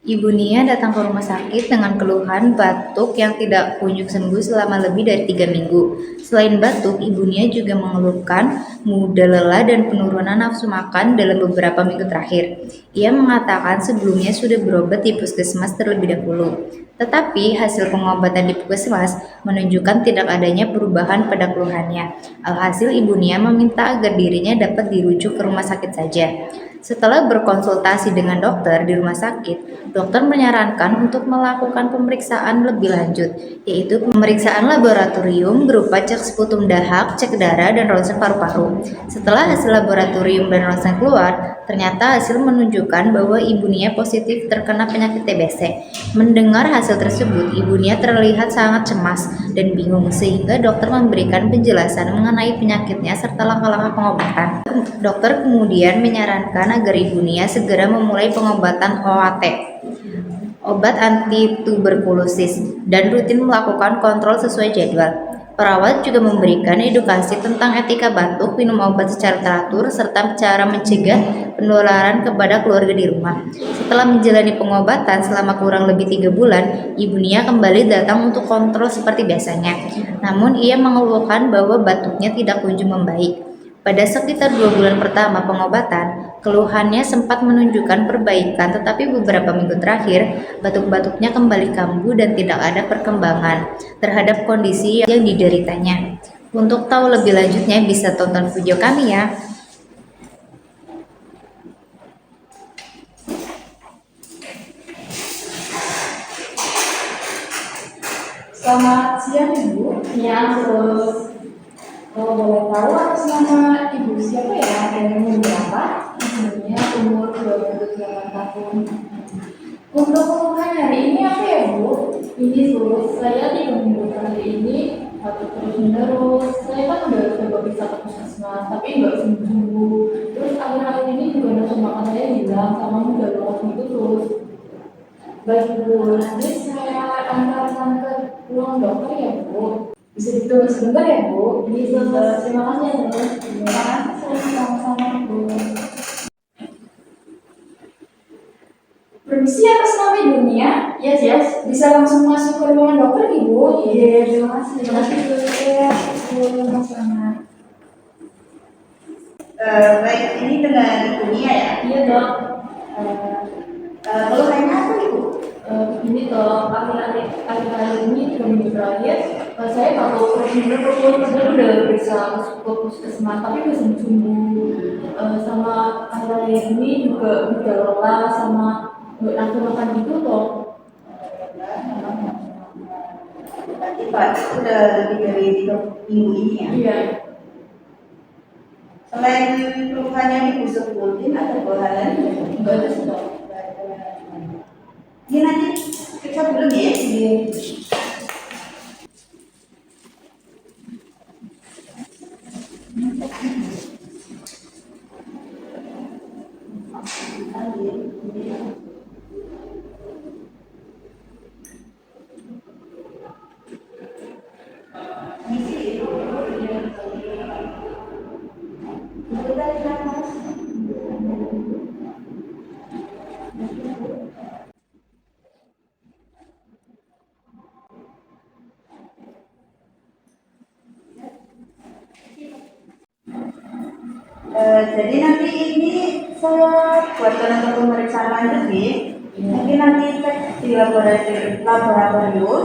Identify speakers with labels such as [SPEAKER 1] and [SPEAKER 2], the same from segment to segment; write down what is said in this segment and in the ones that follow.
[SPEAKER 1] Ibu Nia datang ke rumah sakit dengan keluhan batuk yang tidak kunjung sembuh selama lebih dari 3 minggu. Selain batuk, Ibu Nia juga mengeluhkan mudah lelah dan penurunan nafsu makan dalam beberapa minggu terakhir. Ia mengatakan sebelumnya sudah berobat di puskesmas terlebih dahulu. Tetapi hasil pengobatan di puskesmas menunjukkan tidak adanya perubahan pada keluhannya. Alhasil Ibu Nia meminta agar dirinya dapat dirujuk ke rumah sakit saja. Setelah berkonsultasi dengan dokter di rumah sakit, dokter menyarankan untuk melakukan pemeriksaan lebih lanjut, yaitu pemeriksaan laboratorium berupa cek sputum dahak, cek darah, dan ronsen paru-paru. Setelah hasil laboratorium dan ronsen keluar, ternyata hasil menunjukkan bahwa Ibu Nia positif terkena penyakit TBC. Mendengar hasil tersebut, Ibu Nia terlihat sangat cemas dan bingung sehingga dokter memberikan penjelasan mengenai penyakitnya serta langkah-langkah pengobatan. Dokter kemudian menyarankan agar Ibu Nia segera memulai pengobatan OAT, obat anti tuberkulosis, dan rutin melakukan kontrol sesuai jadwal. Perawat juga memberikan edukasi tentang etika batuk, minum obat secara teratur, serta cara mencegah penularan kepada keluarga di rumah. Setelah menjalani pengobatan selama kurang lebih 3 bulan, Ibu Nia kembali datang untuk kontrol seperti biasanya. Namun ia mengeluhkan bahwa batuknya tidak kunjung membaik. Pada sekitar 2 bulan pertama pengobatan, keluhannya sempat menunjukkan perbaikan, tetapi beberapa minggu terakhir, batuk-batuknya kembali kambuh dan tidak ada perkembangan terhadap kondisi yang dideritanya. Untuk tahu lebih lanjutnya, bisa tonton video kami ya.
[SPEAKER 2] Selamat siang Ibu.
[SPEAKER 3] Ya, terus
[SPEAKER 2] Kalau boleh tahu atas nama Ibu siapa ya dan umur berapa?
[SPEAKER 3] sebenarnya umur 28 tahun.
[SPEAKER 2] Untuk keluhan hari ini apa ya Bu?
[SPEAKER 3] Ini terus saya 3 minggu terakhir ini batuk terus menerus. Saya kan udah coba bisa ke puskesmas, tapi nggak sembuh. Terus akhir-akhir ini juga nafsu makan saya hilang sama mudah lelah gitu terus.
[SPEAKER 2] Baik Bu, nanti saya antarkan ke ruang dokter ya Bu. Bisa ditunggu sebentar ya Bu?
[SPEAKER 3] Bisa, terima kasih ya terus.
[SPEAKER 2] Terima kasih, sama-sama Bu. Permisi atas nama Ibu Nia.
[SPEAKER 3] Yes.
[SPEAKER 2] Bisa langsung masuk ke ruangan dokter Ibu?
[SPEAKER 3] Iya, terima kasih.
[SPEAKER 2] Terima kasih Bu. Ya, sama-sama.
[SPEAKER 4] Baik, ini dengan Ibu Nia ya?
[SPEAKER 3] Iya dok.
[SPEAKER 4] Keluhannya apa Ibu?
[SPEAKER 3] Ini dok, akhir-akhir ini 3 minggu terakhir saya batuk terus menerus. Saya udah bisa ke puskesmas tapi nggak sembuh. Sama akhir-akhir ini juga udah lelah sama nggak nafsu makan gitu dok.
[SPEAKER 4] Berarti Pak, itu udah lebih dari 3 minggu ini ya?
[SPEAKER 3] Iya.
[SPEAKER 4] Selain keluhannya Ibu sebutin, ada keluhan lain?
[SPEAKER 3] Nggak ada sih dok.
[SPEAKER 4] Ini nanti periksa dulu ya?
[SPEAKER 3] Iya.
[SPEAKER 4] Jadi nanti ini saya buatkan untuk pemeriksaan lanjut ya. Mungkin nanti cek di laboratorium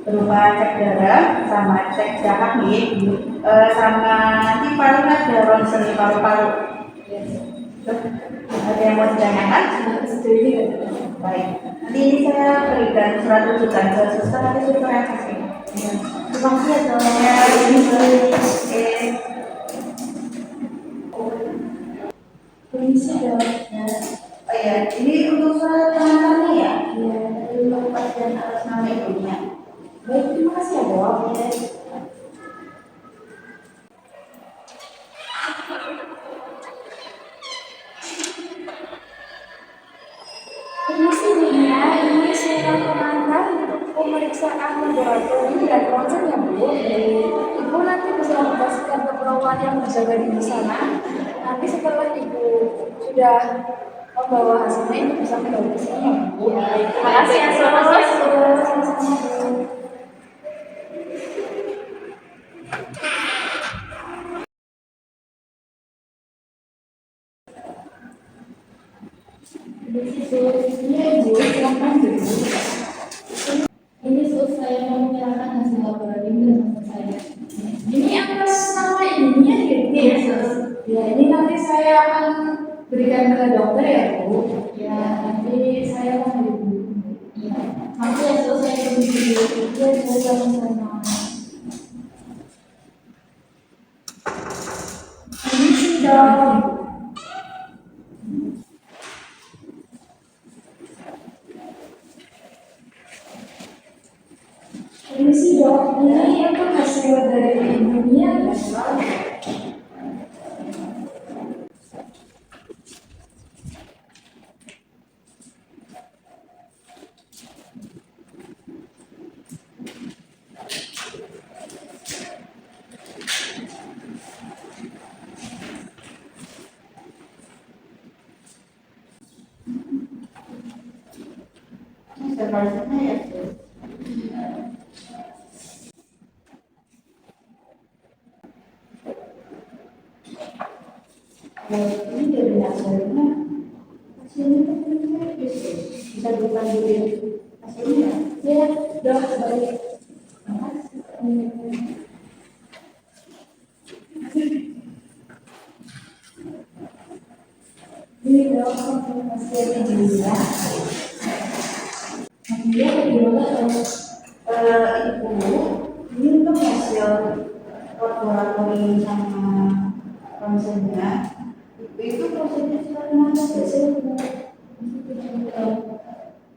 [SPEAKER 4] berupa cek darah sama cek dahak nih, sama nanti paling ada ronsen paru-paru. Ada yang mau ditanyakan? Baik. Nanti ini saya berikan surat rujukan ke suster, nanti suster yang kasih.
[SPEAKER 3] Terima kasih ya dok.
[SPEAKER 4] Ya, ini oke.
[SPEAKER 2] Permisi dok.
[SPEAKER 4] Oh ya, ini untuk surat pengantarnya ya?
[SPEAKER 2] Iya.
[SPEAKER 4] Terima kasih dan atas nama ibunya.
[SPEAKER 2] Baik, terima kasih ya dok. Permisi Bu Nia, ini surat pengantar untuk pemeriksaan laboratorium dan ronsen ya Bu. Ibu nanti bisa pastikan ke perawat yang berjaga di sana. Nanti setelah Ibu sudah Bawa hasilnya itu bisa ke dokter sini ya Bu.
[SPEAKER 3] Terima kasih ya,
[SPEAKER 2] Sama-sama. Solusinya Ibu, silakan dulu. Ini saya mau menyerahkan hasil laboratorium dan teman saya. Ini atas nama ininya ya, ya, ini nanti saya akan berikan ke dokter ya Bu. Ya, nanti saya akan ibu. Ya, nanti ya selesai dulu. Ya, saya sama-sama. Ini sudah. Ini sih dok, ini itu hasil dari dunia ya.
[SPEAKER 4] Sebenarnya ya Bu.
[SPEAKER 2] Ini dari hasilnya, hasilnya bisa dipanggilin hasilnya. Ya, dok, baik. Ini dok, hasilnya dia. Dia gimana dok?
[SPEAKER 4] Ibu, ini untuk hasil laboratorium sama ronsennya. Itu prosesnya seperti mana biasanya?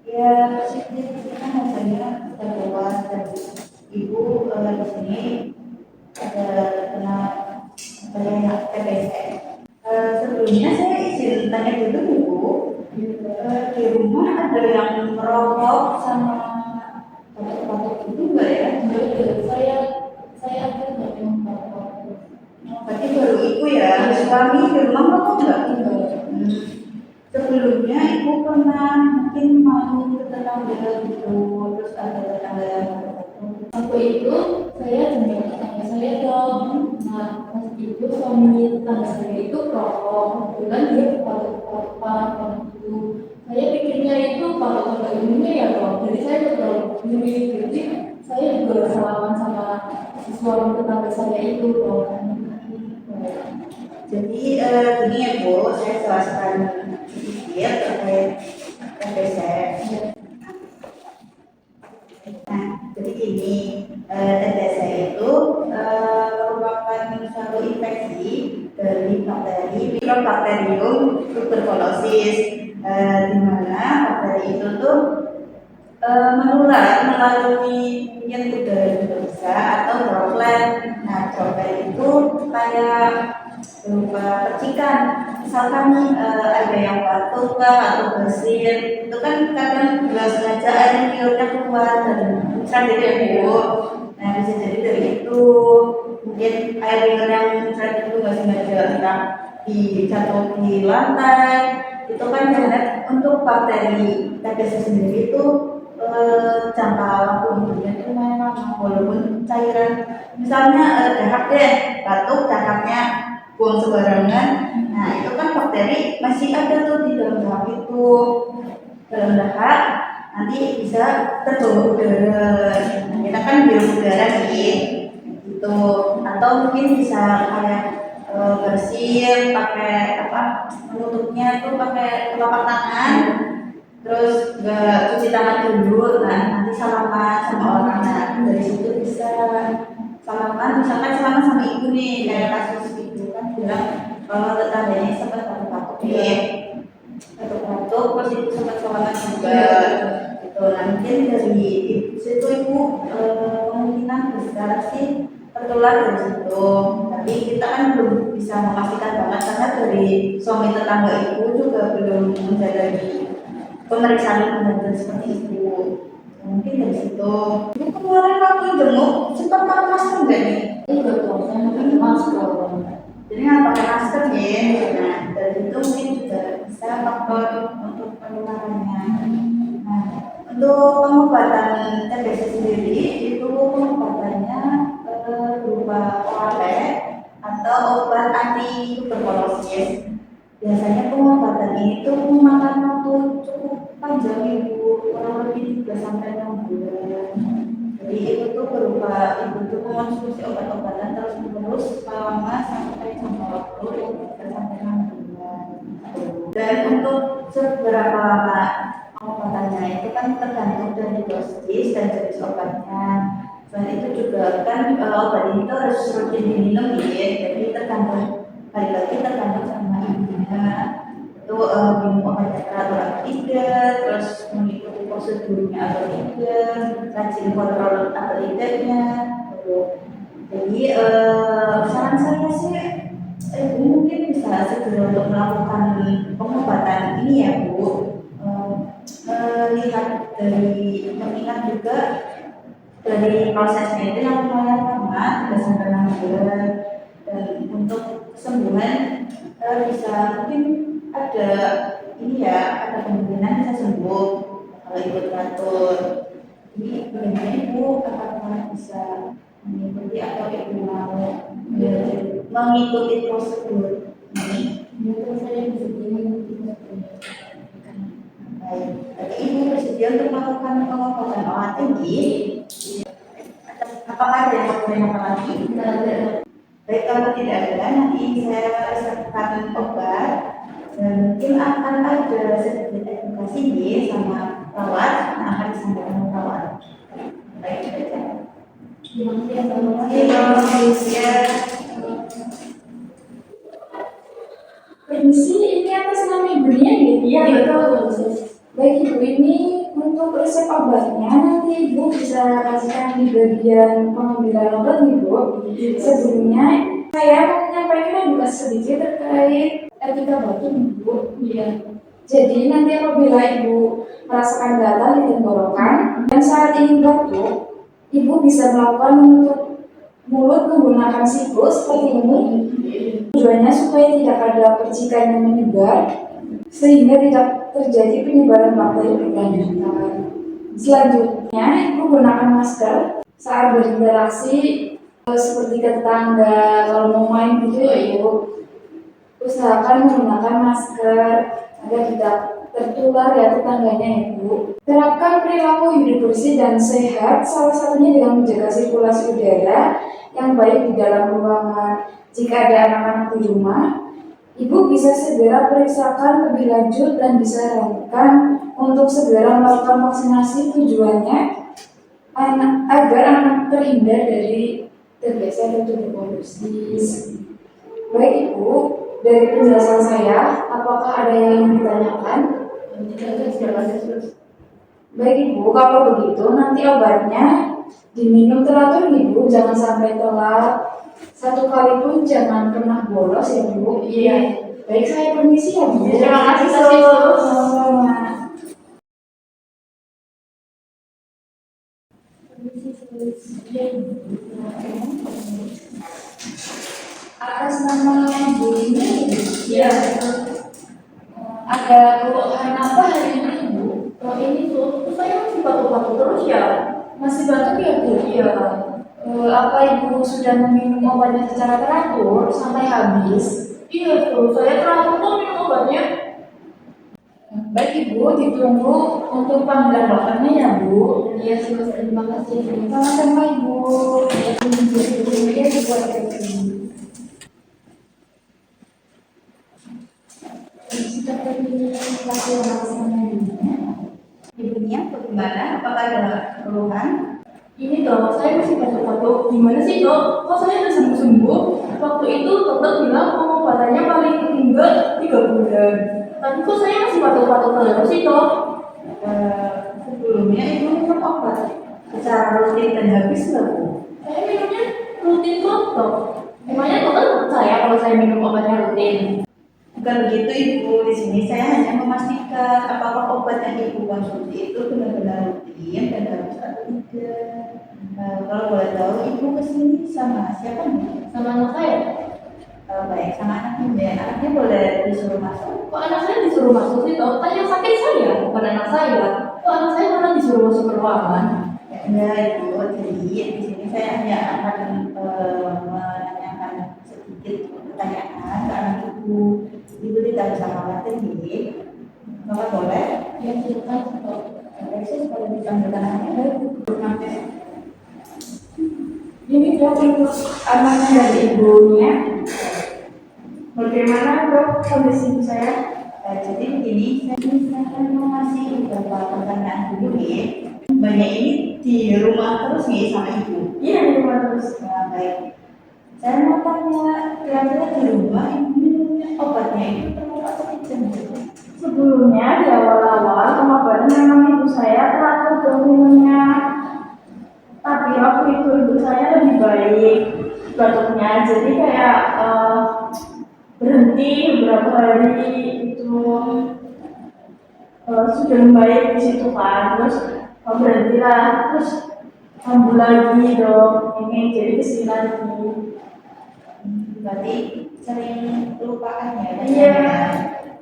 [SPEAKER 4] Ya, prosesnya kita hasilnya kita bawa dari ibu di sini ada kena banyak TBC. Sebelumnya saya izin tanya dulu ibu, di rumah ada yang merokok sama batuk-batuk itu enggak ya?
[SPEAKER 2] Saya ada nggak yang bapak?
[SPEAKER 4] Berarti baru ibu ya, suami di rumah merokok enggak? Sebelumnya ibu pernah mungkin mau ke tetangga gitu, terus ada tetangga yang merokok.
[SPEAKER 2] Waktu itu saya dengan tetangga saya dong. Nah, pas itu suami tetangga saya itu perokok. Kebetulan dia kepala itu. Saya pikirnya itu kalau ilmunya ya dong. Jadi saya terlalu diri. Jadi saya juga salaman sama suami tetangga saya itu dong.
[SPEAKER 4] Jadi gini ya Bu, saya jelaskan sedikit terkait TBC. Nah, jadi gini, TBC itu merupakan suatu infeksi dari bakteri Mycobacterium tuberculosis, di mana bakteri itu tuh menular melalui mungkin udara bisa atau droplet. Nah, droplet itu kayak berupa percikan. Misalkan nih ada yang batuk atau bersin, itu kan kadang nggak sengaja air liurnya keluar dan muncrat gitu ya Bu. Nah, bisa jadi dari itu mungkin air liur yang muncrat itu nggak sengaja entah dijatuh di lantai. Itu kan jahat untuk bakteri TBC sendiri itu jangka waktu hidupnya itu lumayan lama walaupun cairan misalnya dahak deh batuk dahaknya buang sembarangan. Nah itu kan bakteri masih ada tuh di dalam dahak itu, dalam dahak nanti bisa terbawa udara. Nah, kita kan biru udara nih gitu, atau mungkin bisa kayak bersin pakai apa menutupnya tuh pakai telapak tangan, terus nggak cuci tangan dulu, nah nanti salaman sama orang. Nah dari situ bisa salaman, misalkan salaman sama ibu nih kayak kasus ibu kan bilang kalau tetangganya sempat batuk-batuk nih, batuk-batuk terus itu sempat salaman juga gitu. Nah mungkin dari situ ibu kemungkinan besar sih tertular dari situ, tapi kita kan belum bisa memastikan banget karena dari suami tetangga ibu juga belum menjalani pemeriksaan benar-benar seperti itu. Mungkin dari situ. Ibu kemarin waktu jenguk sempat pakai masker nggak nih?
[SPEAKER 2] Iya dong, saya pakai masker.
[SPEAKER 4] Jadi nggak pakai masker ya. Nah dari itu mungkin juga bisa faktor penularannya. Nah, untuk pengobatan TBC sendiri itu pengobatannya berupa oleh atau obat anti tuberkulosis. Biasanya pengobatan ini tuh memakan waktu cukup panjang ibu, kurang lebih 3 sampai 6 bulan. Jadi itu tuh berupa ibu tuh mengonsumsi obat-obatan terus menerus selama sampai jangka waktu 3 sampai 6 bulan. Dan untuk seberapa lama pengobatannya itu kan tergantung dari dosis dan jenis obatnya. Selain itu juga kan obat ini tuh harus rutin diminum ya, jadi tergantung balik lagi tergantung sama ibunya itu minum obatnya teratur atau tidak, terus mengikuti prosedurnya atau tidak, rajin kontrol atau tidaknya gitu. Jadi saran saya sih ibu mungkin bisa segera untuk melakukan pengobatan ini ya Bu. Lihat dari mengingat juga dari prosesnya itu yang lumayan lama 3 sampai 6 bulan, dan untuk kesembuhan bisa mungkin ada ini ya, ada kemungkinan bisa sembuh kalau ibu teratur. Jadi bagaimana ibu apakah bisa mengikuti atau ibu mau mengikuti prosedur ini?
[SPEAKER 2] Menurut saya bisa mengikuti.
[SPEAKER 4] Baik, jadi ibu bersedia untuk melakukan pengobatan olah tinggi. Apakah ada yang mau bertanya lagi?
[SPEAKER 2] Tidak ada.
[SPEAKER 4] Baik, kalau tidak ada, nanti saya resepkan obat dan mungkin akan ada sedikit edukasi nih sama perawat yang akan disampaikan perawat. Baik, saja.
[SPEAKER 2] Terima kasih.
[SPEAKER 4] Terima kasih. Ya.
[SPEAKER 2] Permisi, ini atas nama ibunya gitu ya? Betul. Baik ibu, ini untuk resep obatnya nanti ibu bisa kasihkan di bagian pengambilan obat nih bu. Sebelumnya saya mau menyampaikan edukasi sedikit terkait etika batuk nih bu. Iya. Jadi nanti apabila ibu merasakan gatal di tenggorokan dan saat ingin batuk, ibu bisa melakukan menutup mulut menggunakan siku seperti ini. Tujuannya supaya tidak ada percikan yang menyebar sehingga tidak terjadi penyebaran bakteri berkelanjutan. Selanjutnya, ibu gunakan masker saat berinteraksi seperti ke tetangga, kalau mau main gitu ya ibu. Usahakan menggunakan masker agar tidak tertular ya tetangganya ibu. Terapkan perilaku hidup bersih dan sehat, salah satunya dengan menjaga sirkulasi udara yang baik di dalam ruangan. Jika ada anak-anak di rumah, ibu bisa segera periksakan lebih lanjut dan disarankan untuk segera melakukan vaksinasi. Tujuannya agar anak terhindar dari TBC atau tuberkulosis. Baik ibu, dari penjelasan saya, apakah ada yang ingin ditanyakan? Baik ibu, kalau begitu nanti obatnya diminum teratur ibu, jangan sampai telat. Satu kali pun jangan pernah bolos ya bu.
[SPEAKER 3] Iya.
[SPEAKER 2] Baik, saya permisi ya bu.
[SPEAKER 3] Terima kasih, Sus.
[SPEAKER 2] Sama-sama. Atas nama Bu ini,
[SPEAKER 3] Iya.
[SPEAKER 2] ada keluhan apa hari ini ibu?
[SPEAKER 3] Kalau ini tuh saya masih batuk-batuk terus ya.
[SPEAKER 2] Masih batuk ya bu?
[SPEAKER 3] Iya.
[SPEAKER 2] Apa ibu sudah meminum obatnya secara teratur sampai habis?
[SPEAKER 3] Iya tuh, saya teratur kok minum obatnya.
[SPEAKER 2] Baik ibu, ditunggu untuk panggilan dokternya ya bu.
[SPEAKER 3] Iya sih, Mas. Terima kasih.
[SPEAKER 2] Sama-sama ibu. Ya dibuat ini. Sudah terpilih
[SPEAKER 4] Ibunya bagaimana? Apakah ada keluhan?
[SPEAKER 3] Ini dok, saya masih batuk-batuk. Gimana sih dok? Kok saya udah sembuh-sembuh? Waktu itu dokter bilang pengobatannya paling enggak 3 bulan. Tapi kok saya masih batuk-batuk terus sih dok?
[SPEAKER 4] Sebelumnya ibu minum obat secara rutin dan habis nggak bu?
[SPEAKER 3] Saya minumnya rutin kok dok. Emangnya dokter percaya kalau saya minum obatnya rutin?
[SPEAKER 4] Bukan begitu ibu, di sini saya hanya memastikan apakah obat yang ibu konsumsi itu benar-benar rutin dan habis atau tidak. Kalau boleh tahu ibu kesini sama siapa nih?
[SPEAKER 3] Sama anak saya?
[SPEAKER 4] baik sama anaknya. Anaknya boleh disuruh masuk.
[SPEAKER 3] Kok anak saya disuruh masuk sih toh? Kan yang sakit saya, bukan anak saya. Kok anak saya malah disuruh masuk ke ruangan?
[SPEAKER 4] Ya, enggak ibu, jadi di sini saya hanya akan menanyakan sedikit pertanyaan ke anak ibu. Ibu tidak usah khawatir nih. Bapak boleh?
[SPEAKER 3] Ya silakan toh.
[SPEAKER 4] Alexis kalau dipanggilkan anaknya, sampai
[SPEAKER 2] Ini dok untuk anaknya dari ibunya. Bagaimana dok kondisi ibu saya?
[SPEAKER 4] jadi begini, saya akan mau ngasih beberapa pertanyaan dulu nih. Banyak ini di rumah terus nih sama ibu.
[SPEAKER 2] Iya di rumah terus.
[SPEAKER 4] Nah, baik. Saya mau tanya, kira-kira di rumah ibu minumnya obatnya itu terlalu atau tidak?
[SPEAKER 2] Sebelumnya di awal-awal pengobatan memang ibu saya teratur ke minumnya. Tapi waktu itu ibu saya lebih baik batuknya, jadi kayak berhenti beberapa hari itu sudah membaik di situ kan, terus berhentilah, terus kambuh lagi dong, ini jadi kesini lagi.
[SPEAKER 4] Berarti sering kelupaan ya?
[SPEAKER 2] Iya.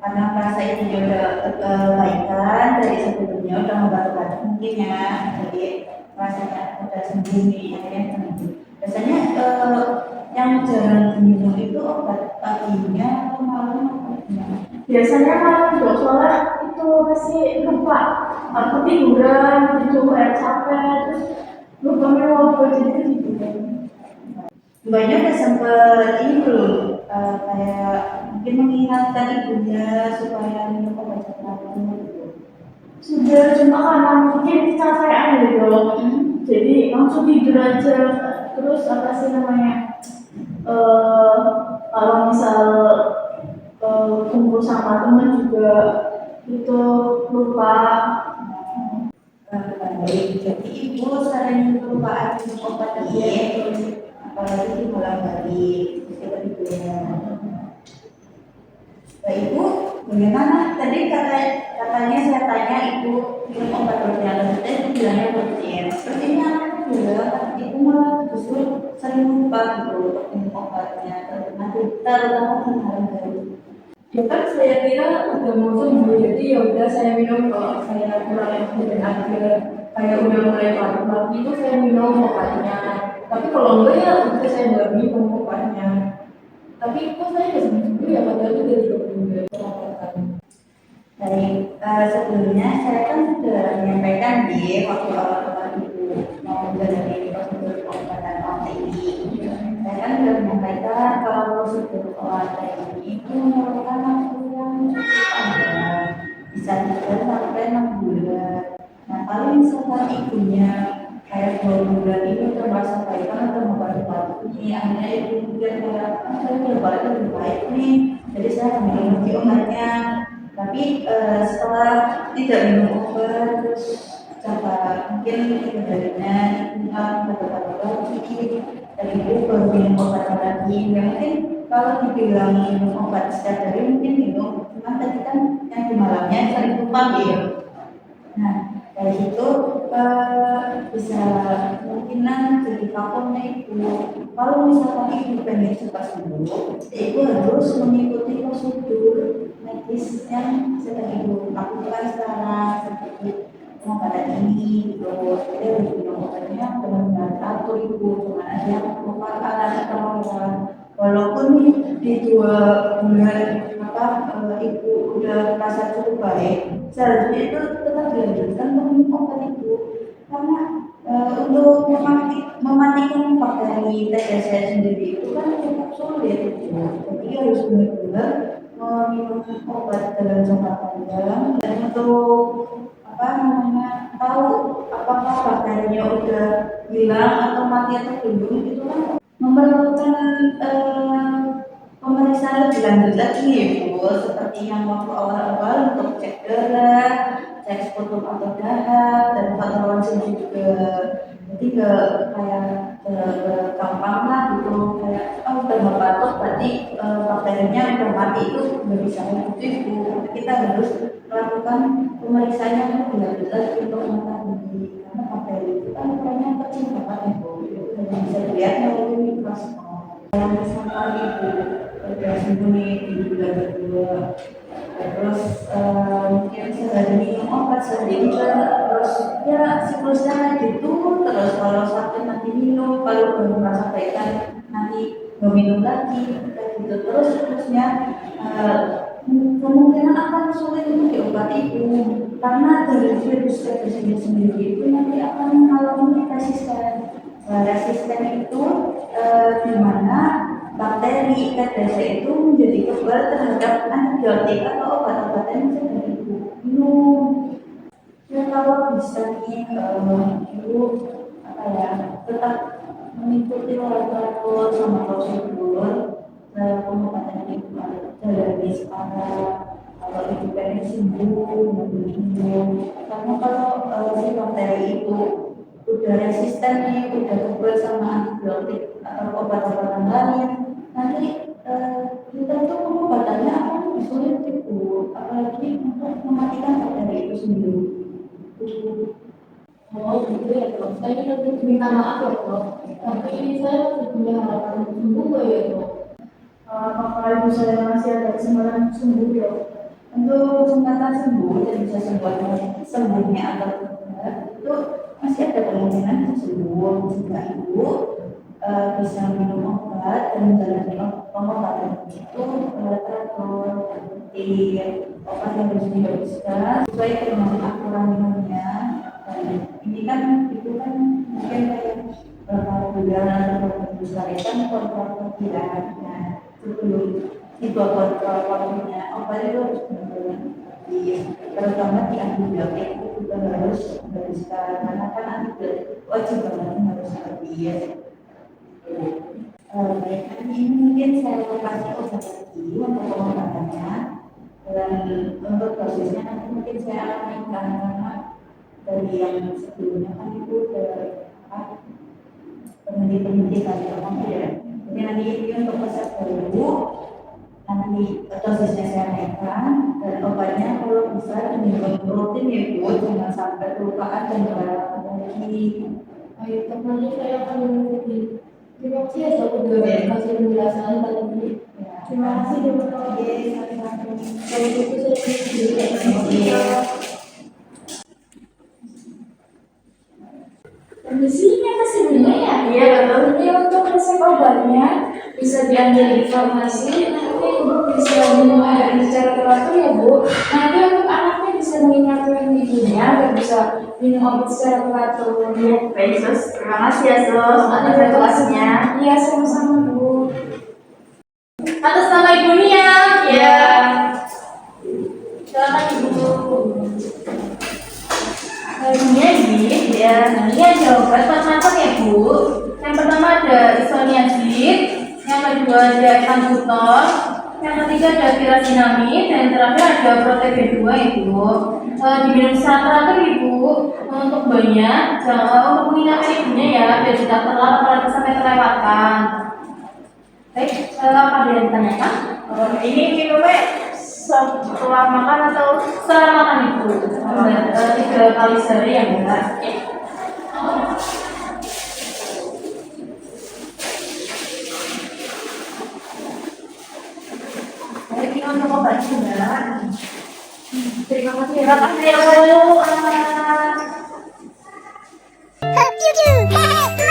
[SPEAKER 4] Karena merasa itu juga kebaikan dari sebelumnya udah membantu mungkin ya, jadi rasanya udah sembuh nih akhirnya sembuh. Biasanya yang jarang diminum itu obat paginya atau malam atau gimana?
[SPEAKER 2] Biasanya malam dok, soalnya itu pasti lupa, aku tiduran gitu kayak capek, terus lupa minum obat jadi ketiduran.
[SPEAKER 4] Mbaknya udah sempet ini belum kayak mungkin mengingatkan ibunya supaya minum obat teratur gitu.
[SPEAKER 2] Sudah, cuma karena mungkin kecapean gitu, jadi langsung tidur aja. Terus apa sih namanya, kalau misal kumpul sama teman juga itu lupa.
[SPEAKER 4] Baik, jadi ibu sering kelupaan minum obat ya, apalagi di malam hari ketika tidurnya. Nah, ibu bagaimana? Tadi katanya saya tanya ibu minum obat rutin, ibu bilangnya rutin. Terus ini anaknya bilang ibu malah justru sering lupa gitu untuk minum obatnya, terutama di malam hari.
[SPEAKER 3] Ya kan saya kira udah mau sembuh, jadi ya udah saya minum. Kalau saya kurang lagi dan akhir kayak udah mulai batuk lagi itu saya minum obatnya. Tapi kalau enggak ya udah saya nggak minum obatnya. Tapi kok saya nggak sembuh ya, padahal itu dari 2 bulan pengobatan.
[SPEAKER 4] Baik, sebelumnya saya kan sudah menyampaikan di waktu awal-awal ibu mau menjalani prosedur pengobatan OTI. Saya kan sudah menyampaikan kalau prosedur OTI itu memerlukan waktu yang cukup panjang, bisa 3 sampai 6 bulan. Nah, kalau misalkan ibunya kayak 2 bulan itu termasuk baikkan atau membantu ini, akhirnya ibu mungkin kayak saya udah balik lebih baik nih, jadi saya akan minum lagi obatnya. Tapi setelah tidak minum obat terus coba mungkin kendalinya ibu kata-kata lagi dan ibu baru minum obat lagi. Ya mungkin kalau dibilang minum obat setiap hari mungkin minum, cuma tadi kan yang di malamnya sering lupa ya. Nah, dari situ bisa kemungkinan jadi faktornya itu. Kalau misalkan ibu pengen cepat sembuh, ibu harus mengikuti prosedur medis yang sedang ibu lakukan sekarang, seperti pengobatan ini, terus dia minum obatnya benar-benar teratur ibu, cuma ada yang merupakan atau melawan. Walaupun di 2 bulan ibu udah merasa cukup baik, seharusnya itu tetap dilanjutkan minum obat ibu, karena untuk mematikan bakteri TBC sendiri itu kan cukup sulit ibu. Jadi harus benar-benar minum obat dalam jangka panjang dan untuk tahu apakah bakterinya udah hilang atau mati atau belum, itu kan memerlukan pemeriksaan lebih lanjut lagi ya Bu, seperti yang waktu awal-awal untuk cek darah, cek sputum atau darah, dan faktor ronsen juga. Jadi kayak gampang lah gitu, kayak udah membatuk berarti bakterinya udah mati, itu nggak bisa begitu Ibu. Kita harus melakukan pemeriksaan yang lebih lanjut lagi untuk mengetahui, karena bakteri itu kan ukurannya kecil banget Ibu, hanya bisa dilihat melalui mikroskop. Yang misalkan Ibu udah sembuh nih di bulan kedua. Terus mungkin sehari minum obat sedikit, terus ya siklusnya gitu. Terus kalau sakit nanti minum, kalau baru merasa baik kan nanti mau minum lagi, kayak gitu terus siklusnya. Kemungkinan akan sulit untuk diobati itu karena dari virus TBC sendiri itu nanti akan mengalami resisten. Resisten itu di mana bakteri TBC itu menjadi kebal terhadap antibiotik atau obat-obatan yang sudah ibu minum. Ya kalau bisa nih ibu apa ya tetap mengikuti teratur sama prosedur pengobatan ibu dari sekarang. Kalau ibu pengen sembuh, sembuh. Karena kalau si bakteri itu udah resisten nih, udah kebal sama antibiotik atau obat-obatan lain, nanti kita itu pengobatannya akan lebih sulit ibu, apalagi untuk mematikan bakteri itu sendiri.
[SPEAKER 3] Oh gitu ya dok, saya lebih minta maaf ya dok, tapi saya masih punya harapan untuk sembuh kok ya dok.
[SPEAKER 4] Apakah ibu saya masih ada kesempatan sembuh ya? Untuk kesempatan sembuh dan bisa sembuhnya atau tidak itu masih ada kemungkinan bisa sembuh jika ibu bisa minum obat dan menjalani pengobatan itu teratur seperti obat yang harus dihabiskan sesuai dengan aturan minumnya. Ini kan itu kan mungkin kayak beberapa bulan atau beberapa bulan kan kontrak perkiraan. Nah, sebelum tiba kontrol waktunya obat itu harus benar-benar terutama di antibiotik itu juga harus dihabiskan karena kan antibiotik wajib banget harus habis. Baik, ini mungkin saya kasih obat lagi untuk pengobatannya dan untuk dosisnya nanti mungkin saya akan naikkan karena dari yang sebelumnya kan itu peneliti kali ya. Jadi nanti ini untuk resep baru nanti dosisnya saya naikkan dan obatnya kalau bisa diminum rutin ya Bu, jangan sampai kelupaan dan kelewatan lagi.
[SPEAKER 3] Ayo temannya saya akan mengikuti. Terima kasih ya dok udah kasih penjelasan tadi. Terima kasih dok. Kalau gitu saya juga terima kasih. Kondisinya masih bunyi ya? Iya betul. Ini untuk resep obatnya bisa diambil informasi. Nanti ibu bisa minum air secara teratur ya bu. Nanti untuk anaknya bisa mengingatkan ibunya agar bisa minum obat secara teratur.
[SPEAKER 4] Baik Sus, terima kasih ya Sus atas informasinya.
[SPEAKER 3] Iya sama-sama bu.
[SPEAKER 2] Atas nama Ibu Nia.
[SPEAKER 3] Ya. Silakan ibu.
[SPEAKER 2] Ini ya, nah ini ada obat macam-macam ya Bu. Yang pertama ada isoniazid, yang kedua ada ethambutol, yang ketiga ada pirazinamid, dan yang terakhir ada protein B2 Ibu. Diminum secara teratur Ibu. Untuk banyak, jangan untuk mengingatkan ibunya ya, biar tidak terlalu apalagi sampai terlewatkan. Baik, apa ada yang ditanyakan?
[SPEAKER 4] Ini minumnya setelah makan atau
[SPEAKER 2] Setelah makan Ibu, 3 kali sehari ya benar.
[SPEAKER 4] ini untuk obat juga.
[SPEAKER 2] Terima kasih ya.
[SPEAKER 4] Terima kasih ya Bu.
[SPEAKER 5] Hope you do.